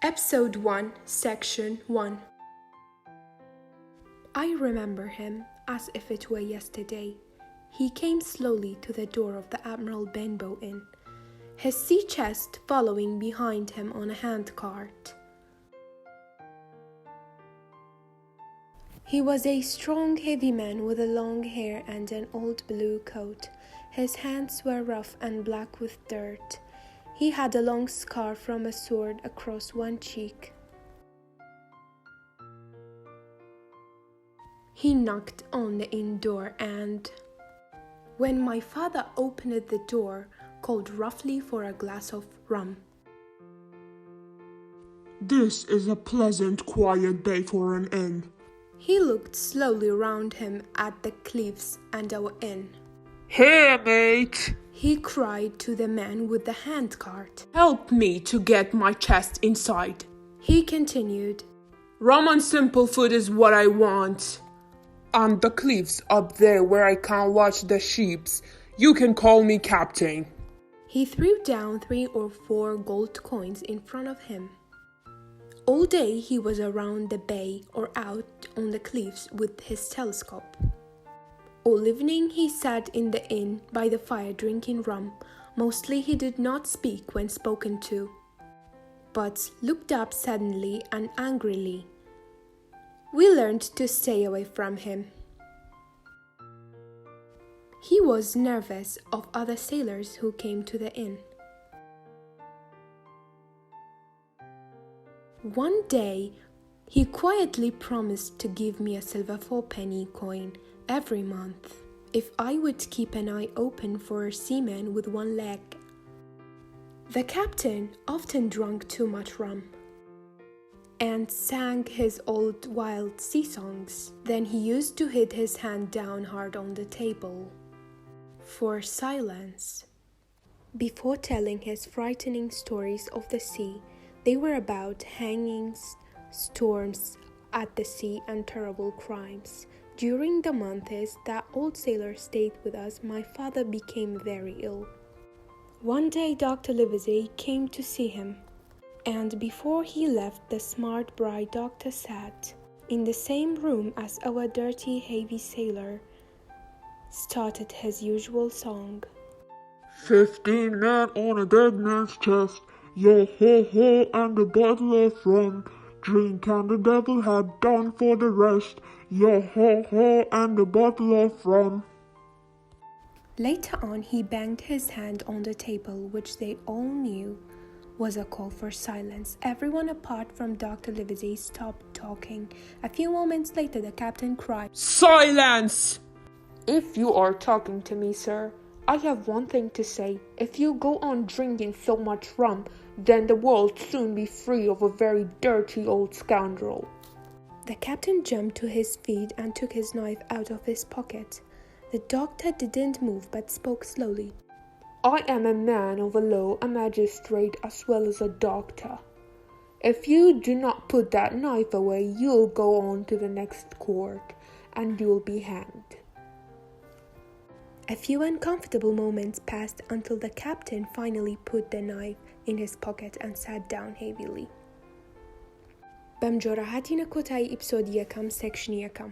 Episode 1, Section 1. I remember him as if it were yesterday. He came slowly to the door of the Admiral Benbow Inn, his sea chest following behind him on a handcart. He was a strong, heavy man with a long hair and an old blue coat. His hands were rough and black with dirt. He had a long scar from a sword across one cheek. He knocked on the inn door and, when my father opened the door, called roughly for a glass of rum. "This is a pleasant, quiet day for an inn." He looked slowly round him at the cliffs and our inn. "Here, mate!" He cried to the man with the handcart. "Help me to get my chest inside." He continued, "Rum and simple food is what I want. And the cliffs up there where I can watch the sheeps. You can call me captain." He threw down 3 or 4 gold coins in front of him. All day he was around the bay or out on the cliffs with his telescope. All evening he sat in the inn by the fire drinking rum. Mostly he did not speak when spoken to, but looked up suddenly and angrily. We learned to stay away from him. He was nervous of other sailors who came to the inn. One day, he quietly promised to give me a silver 4-penny coin every month if I would keep an eye open for a seaman with one leg. The captain often drank too much rum and sang his old wild sea songs. Then he used to hit his hand down hard on the table for silence. Before telling his frightening stories of the sea, they were about hangings, storms at the sea, and terrible crimes. During the months that old sailor stayed with us, my father became very ill. One day Dr. Livesey came to see him, and before he left, the smart bright doctor sat in the same room as our dirty, heavy sailor, started his usual song. 15 men on a dead man's chest. Yo ho ho and a bottle of rum. Drink and the devil had done for the rest. Yo ho ho and a bottle of rum. Later on, he banged his hand on the table, which they all knew was a call for silence. Everyone apart from Dr. Livesey stopped talking. A few moments later, the captain cried, "Silence!" "If you are talking to me, sir, I have one thing to say. If you go on drinking so much rum, then the world'll soon be free of a very dirty old scoundrel." The captain jumped to his feet and took his knife out of his pocket. The doctor didn't move but spoke slowly. "I am a man of the law, a magistrate as well as a doctor. If you do not put that knife away, you'll go on to the next court and you'll be hanged." A few uncomfortable moments passed until the captain finally put the knife in his pocket and sat down heavily. بەم جۆرە هاتینە کۆتایی ئیپسۆدی یەکەم سێکشنی یەکەم.